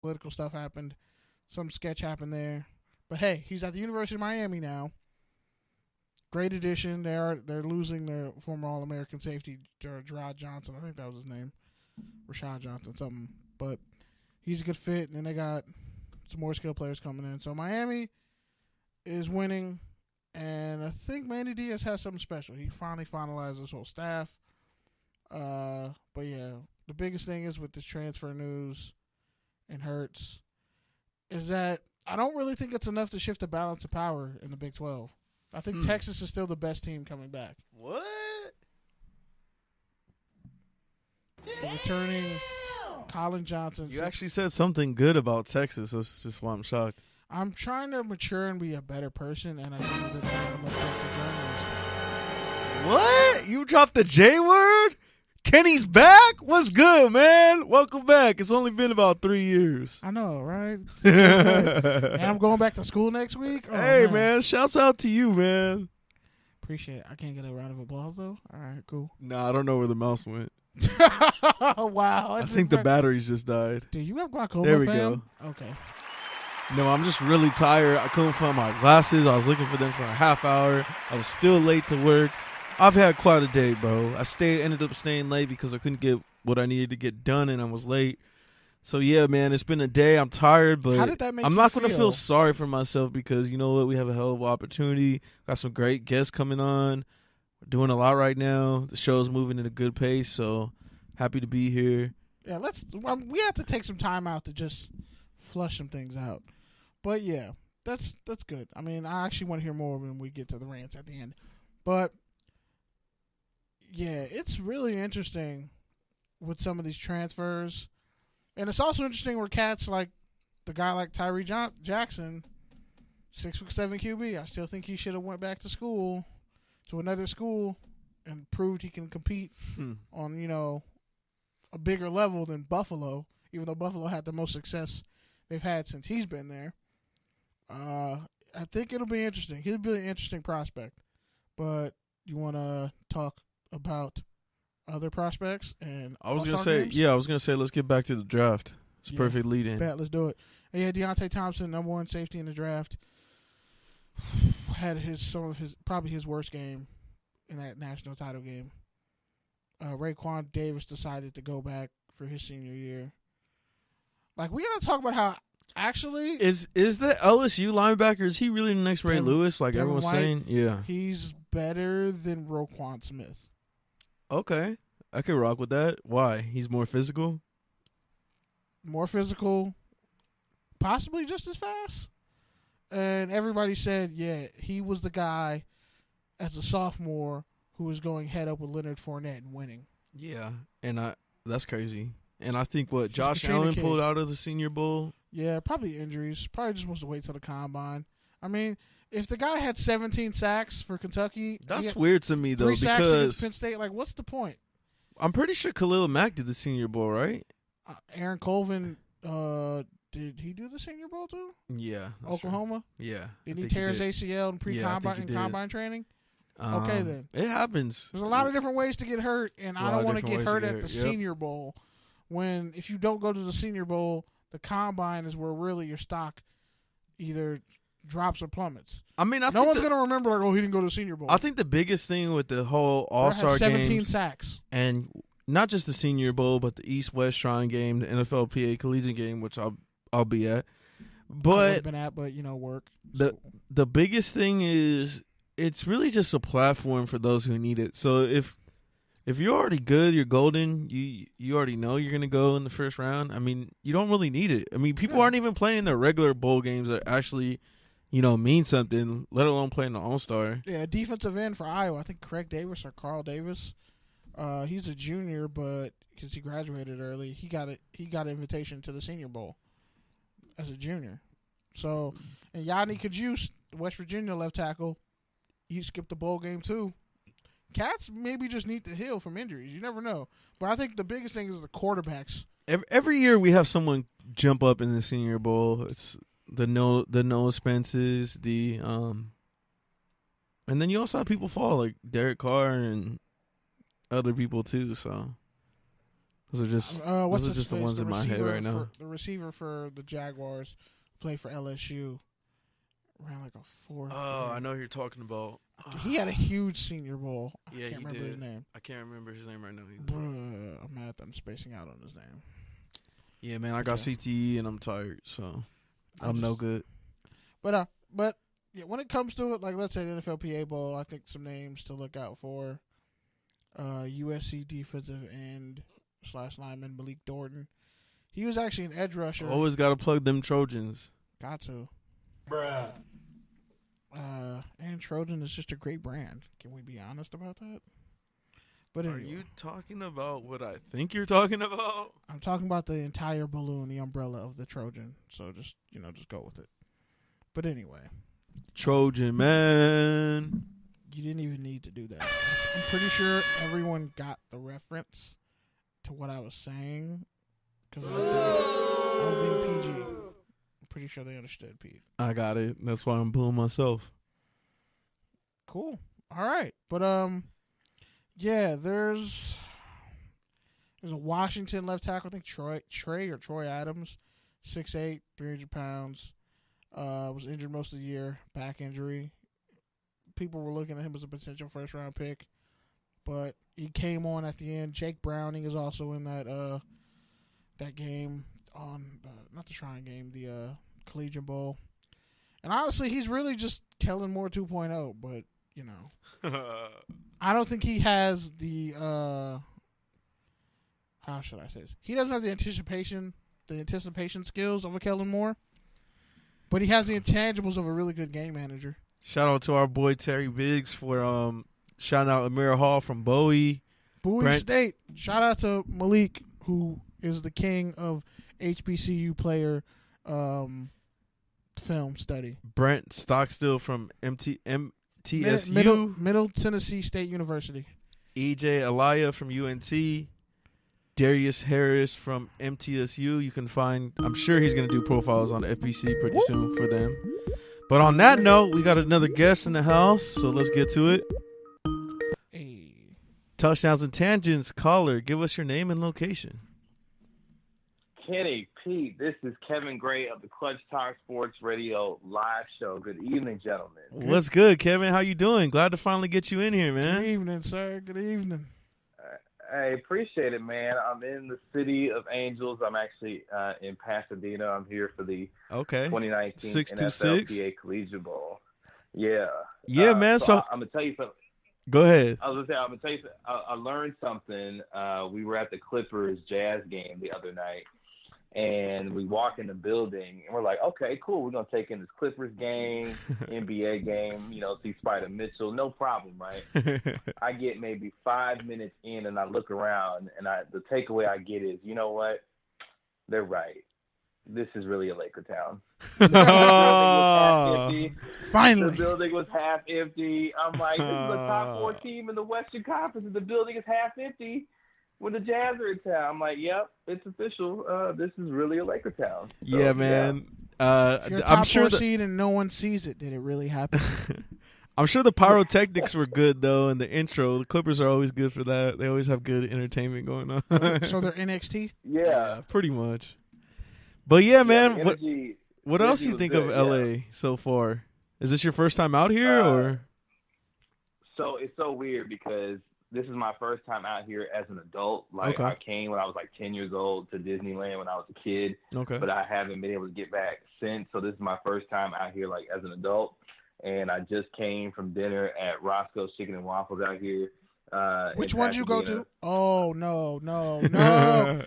political stuff happened. Some sketch happened there. But hey, he's at the University of Miami now. Great addition. They're losing their former All-American safety, Gerard Johnson. I think that was his name. Rashad Johnson, something. But he's a good fit. And then they got some more skilled players coming in. So Miami is winning. And I think Manny Diaz has something special. He finally finalized his whole staff. But yeah, the biggest thing is with this transfer news and Hurts is that I don't really think it's enough to shift the balance of power in the Big 12. I think Texas is still the best team coming back. What? The returning Colin Johnson. You actually said something good about Texas. That's just why I'm shocked. I'm trying to mature and be a better person, and I think that I'm a journalist. What? You dropped the J word? Kenny's back? What's good, man? Welcome back. It's only been about 3 years. I know, right? And I'm going back to school next week? Oh, hey, man. Shouts out to you, man. Appreciate it. I can't get a round of applause, though? All right, cool. Nah, I don't know where the mouse went. Wow. I think the batteries just died. Dude, you have glaucoma, There we fam? go. Okay. No, I'm just really tired. I couldn't find my glasses. I was looking for them for a half hour. I was still late to work. I've had quite a day, bro. Ended up staying late because I couldn't get what I needed to get done, and I was late. So, yeah, man, it's been a day. I'm tired, but how did that make I'm you not going to feel? feel sorry for myself because, you know what, we have a hell of an opportunity. Got some great guests coming on. We're doing a lot right now. The show's moving at a good pace, so happy to be here. Yeah, we have to take some time out to just flush some things out. But, yeah, that's good. I mean, I actually want to hear more when we get to the rants at the end. But yeah, it's really interesting with some of these transfers. And it's also interesting where cats like the guy like Tyree Jackson, 6'7" QB, I still think he should have went back to school, to another school, and proved he can compete on, you know, a bigger level than Buffalo, even though Buffalo had the most success they've had since he's been there. I think it'll be interesting. He'll be an interesting prospect. But you want to talk about other prospects and I was gonna say let's get back to the draft. It's a perfect lead in. Bet, let's do it. And yeah, Deontay Thompson, number one safety in the draft, had probably his worst game in that national title game. Raekwon Davis decided to go back for his senior year. Like, we gotta talk about how actually is the LSU linebacker, is he really the next Ray Lewis? Like everyone's saying, yeah, he's better than Roquan Smith. Okay, I could rock with that. Why? He's more physical? More physical, possibly just as fast. And everybody said, yeah, he was the guy as a sophomore who was going head up with Leonard Fournette and winning. Yeah, and that's crazy. And I think what Josh Allen pulled out of the Senior Bowl. Yeah, probably injuries. Probably just wants to wait till the combine. I mean, if the guy had 17 sacks for Kentucky, that's weird to me though. 3 sacks because against Penn State, like, what's the point? I'm pretty sure Khalil Mack did the Senior Bowl, right? Aaron Colvin, did he do the Senior Bowl too? Yeah, Oklahoma. Right. Yeah. Did he tear his ACL in pre-combine and combine training? Okay, then it happens. There's a lot of different ways to get hurt, and I don't want to get hurt at the Senior Bowl. When if you don't go to the Senior Bowl, the combine is where really your stock either drops or plummets. I mean, no one's gonna remember like, oh, he didn't go to the Senior Bowl. I think the biggest thing with the whole All-Star games, 17 sacks, and not just the Senior Bowl, but the East-West Shrine game, the NFLPA Collegiate game, which I'll be at. But you know, work. The biggest thing is it's really just a platform for those who need it. So if you're already good, you're golden, you already know you're going to go in the first round, I mean, you don't really need it. I mean, people aren't even playing their regular bowl games that actually, you know, mean something, let alone playing the All-Star. Yeah, defensive end for Iowa, I think Craig Davis or Carl Davis. He's a junior, but because he graduated early, he got an invitation to the Senior Bowl as a junior. So, and Yanni Kajus, West Virginia left tackle, he skipped the bowl game too. Cats maybe just need to heal from injuries. You never know. But I think the biggest thing is the quarterbacks. Every year we have someone jump up in the Senior Bowl. It's the Noah Spences, and then you also have people fall like Derek Carr and other people too. So Those are just the ones in my head right now. The receiver for the Jaguars played for LSU. Ran like a 4. Oh, I know who you're talking about. He had a huge Senior Bowl. Yeah, I can't remember his name. I can't remember his name right now either. Bruh, I'm mad that I'm spacing out on his name. Yeah, man, I got CTE and I'm tired, so I'm no good. But yeah, when it comes to it, like let's say the NFLPA Bowl, I think some names to look out for. USC defensive end / lineman Malik Dorton. He was actually an edge rusher. Always got to plug them Trojans. Got to. Bruh. And Trojan is just a great brand. Can we be honest about that? But anyway, are you talking about what I think you're talking about? I'm talking about the entire balloon, the umbrella of the Trojan. So just go with it. But anyway, Trojan man. You didn't even need to do that. I'm pretty sure everyone got the reference to what I was saying because I was being PG. I'm pretty sure they understood, Pete. I got it. That's why I'm booing myself. Cool. All right, but yeah, there's a Washington left tackle. I think Troy Adams, 6'8", 300 pounds. Was injured most of the year, back injury. People were looking at him as a potential first-round pick, but he came on at the end. Jake Browning is also in that game on not the Shrine Game, the Collegiate Bowl. And honestly, he's really just Kellen Moore 2.0, but you know, I don't think he has the how should I say this? He doesn't have the anticipation skills of a Kellen Moore, but he has the intangibles of a really good game manager. Shout out to our boy Terry Biggs for shouting out Amir Hall from Bowie State. Shout out to Malik, who is the king of HBCU player film study. Brent Stockstill from MTSU. Middle Tennessee State University. EJ Alaya from UNT. Darius Harris from MTSU. You can find, I'm sure he's going to do profiles on FBC pretty soon for them. But on that note, we got another guest in the house, so let's get to it. Hey. Touchdowns and Tangents, caller, give us your name and location. Kenny, Pete, this is Kevin Gray of the Clutchtalk Sports Radio live show. Good evening, gentlemen. What's good, Kevin? How you doing? Glad to finally get you in here, man. Good evening, sir. Good evening. I appreciate it, man. I'm in the city of Angels. I'm actually in Pasadena. I'm here for the 2019 NFLPA Collegiate Bowl. Yeah. Yeah, man. So I'm going to tell you something. Go ahead. I'm going to tell you something. I learned something. We were at the Clippers Jazz game the other night, and we walk in the building, and we're like, okay, cool. We're going to take in this Clippers game, NBA game, see Spider Mitchell. No problem, right? I get maybe 5 minutes in, and I look around, and the takeaway I get is, you know what? They're right. This is really a Laker town. The building was half empty. Finally. The building was half empty. I'm like, this is a top 4 team in the Western Conference, and the building is half empty. When the Jazz are in town, I'm like, yep, it's official. This is really a Laker town. So, yeah, man. If you're a top 4 seed and no one sees it, did it really happen? I'm sure the pyrotechnics were good, though, in the intro. The Clippers are always good for that. They always have good entertainment going on. So they're NXT? Yeah. Pretty much. But, yeah, man, energy, what else do you think of L.A. so far? Is this your first time out here? Or? So it's so weird because this is my first time out here as an adult. I came when I was 10 years old to Disneyland when I was a kid. Okay. But I haven't been able to get back since. So this is my first time out here as an adult. And I just came from dinner at Roscoe's Chicken and Waffles out here. Which one did you go to? Oh, no, man.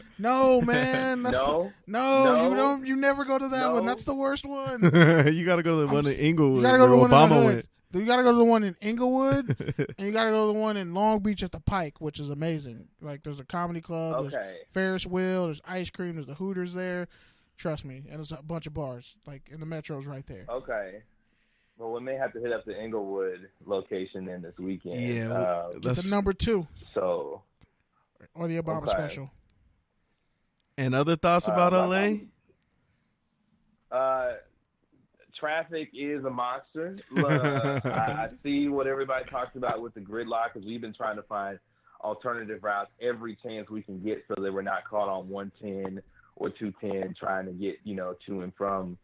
You never go to that one. That's the worst one. You got to go to the one in Inglewood. You got to go to the one Obama went. You got to go to the one in Inglewood, and you got to go to the one in Long Beach at the Pike, which is amazing. There's a comedy club, there's Ferris wheel, there's ice cream, there's the Hooters there. Trust me, and there's a bunch of bars, in the Metro's right there. Okay. Well, we may have to hit up the Inglewood location then this weekend. Yeah, that's the number 2. So, or the Obama special. And other thoughts about LA? Traffic is a monster. I see what everybody talks about with the gridlock because we've been trying to find alternative routes every chance we can get so that we're not caught on 110 or 210 trying to get, to and from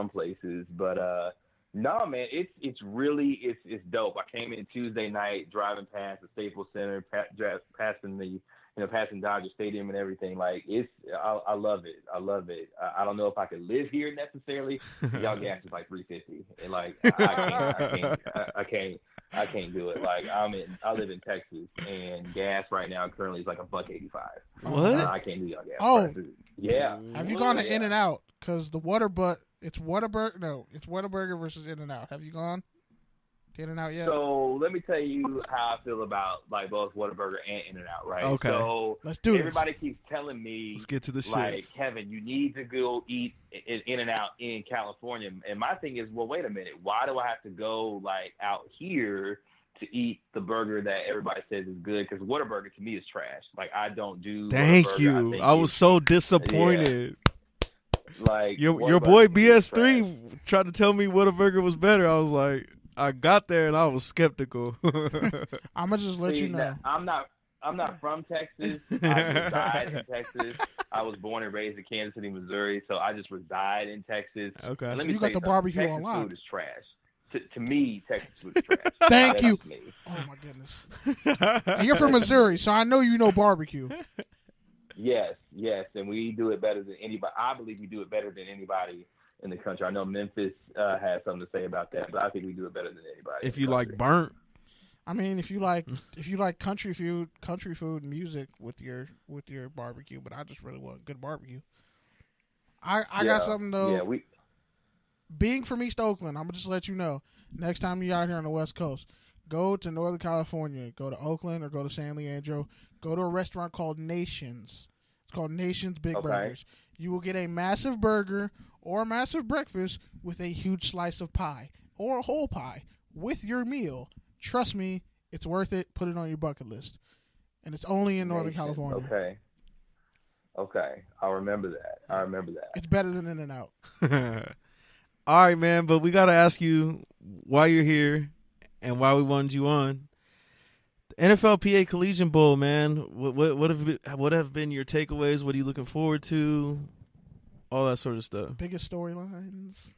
places. But no, man, it's really dope. I came in Tuesday night driving past the Staples Center, passing Dodger Stadium and everything. Like I love it. I love it. I don't know if I could live here necessarily. Y'all gas is like $3.50, and like I can't do it. Like I live in Texas, and gas right now currently is like $1.85. What? I can't do y'all gas. Oh, prices. Yeah. Have you gone to In-N-Out? Because the Whataburger, it's Whataburger versus In-N-Out. Have you gone to In-N-Out yet? So let me tell you how I feel about like both Whataburger and In-N-Out, right? Okay. So let's do everybody keeps telling me, let's get to the like, shits. Kevin, you need to go eat In-N-Out in California. And my thing is, well, wait a minute. Why do I have to go like out here to eat the burger that everybody says is good? Because Whataburger to me is trash. Like I don't do. Thank Whataburger. you. I was so disappointed. Yeah. Like your boy BS3 tried to tell me Whataburger was better. I was like, I got there and I was skeptical. I'm gonna just let you know. I'm not from Texas. I reside in Texas. I was born and raised in Kansas City, Missouri, so I just reside in Texas. Okay. And So let me you tell got the something. barbecue Texas on lock. food is trash. To me, Texas food is trash. Thank That's you. me. Oh my goodness. And you're from Missouri, so I know you know barbecue. Yes, and we do it better than anybody. I believe we do it better than anybody in the country. I know Memphis has something to say about that, but I think we do it better than anybody. If you like burnt, I mean, if you like country food, and music with your barbecue, but I just really want good barbecue. I got something though. Yeah, Being from East Oakland, I'm gonna just let you know. Next time you're out here on the West Coast, go to Northern California, go to Oakland or go to San Leandro. Go to a restaurant called Nations. It's called Nations Big Burgers. You will get a massive burger or a massive breakfast with a huge slice of pie or a whole pie with your meal. Trust me, it's worth it. Put it on your bucket list. And it's only in Northern California. Okay. I'll remember that. It's better than In-N-Out. All right, man, but we got to ask you why you're here and why we wanted you on. NFLPA Collegiate Bowl, man. What have been your takeaways? What are you looking forward to? All that sort of stuff. Biggest storylines.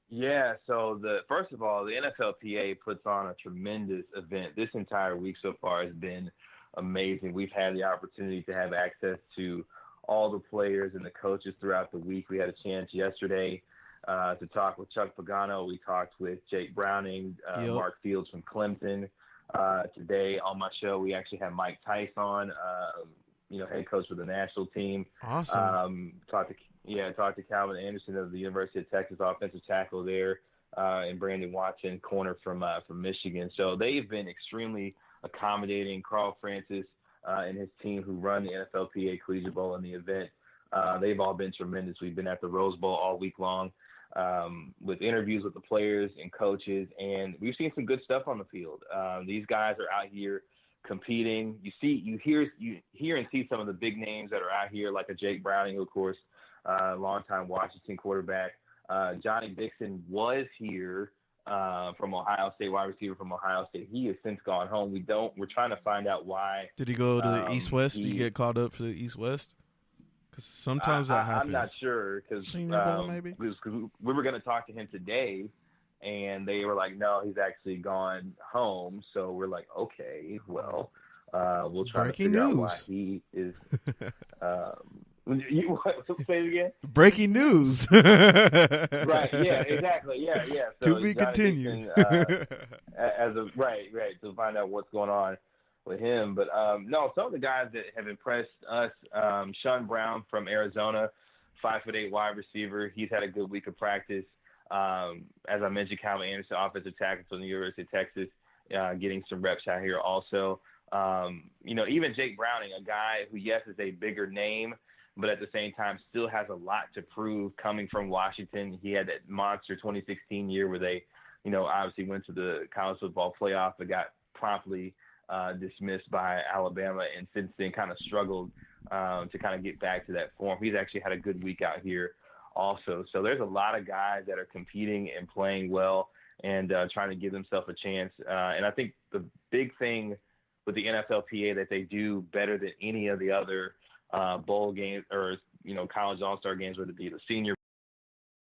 Yeah. So first of all, the NFLPA puts on a tremendous event. This entire week so far has been amazing. We've had the opportunity to have access to all the players and the coaches throughout the week. We had a chance yesterday to talk with Chuck Pagano. We talked with Jake Browning, Mark Fields from Clemson. Today on my show, we actually have Mike Tice on, head coach for the national team. Awesome. Talked to Calvin Anderson of the University of Texas, offensive tackle there, and Brandon Watson, corner from Michigan. So they've been extremely accommodating. Carl Francis and his team who run the NFLPA Collegiate Bowl and the event, they've all been tremendous. We've been at the Rose Bowl all week long. With interviews with the players and coaches, and we've seen some good stuff on the field. These guys are out here competing. You hear and see some of the big names that are out here, like a Jake Browning, who, of course, longtime Washington quarterback. Johnny Dixon was here from Ohio State, wide receiver from Ohio State. He has since gone home. We're trying to find out why. Did he go to the East-West? Did he get called up for the East-West? Because sometimes that happens. I'm not sure because we were going to talk to him today, and they were like, no, he's actually gone home. So we're like, okay, well, we'll try to figure out why he is. Say it again? Breaking news. Right, yeah, exactly, yeah. So to be continued. Right, to find out what's going on with him. But no, some of the guys that have impressed us, Sean Brown from Arizona, 5'8" wide receiver. He's had a good week of practice. As I mentioned, Calvin Anderson, offensive tackle from the University of Texas, getting some reps out here also. Even Jake Browning, a guy who, yes, is a bigger name, but at the same time still has a lot to prove coming from Washington. He had that monster 2016 year where they, obviously went to the college football playoff but got promptly dismissed by Alabama, and since then kind of struggled to kind of get back to that form. He's actually had a good week out here also. So there's a lot of guys that are competing and playing well and trying to give themselves a chance. And I think the big thing with the NFLPA that they do better than any of the other bowl games or college all-star games, whether it be the Senior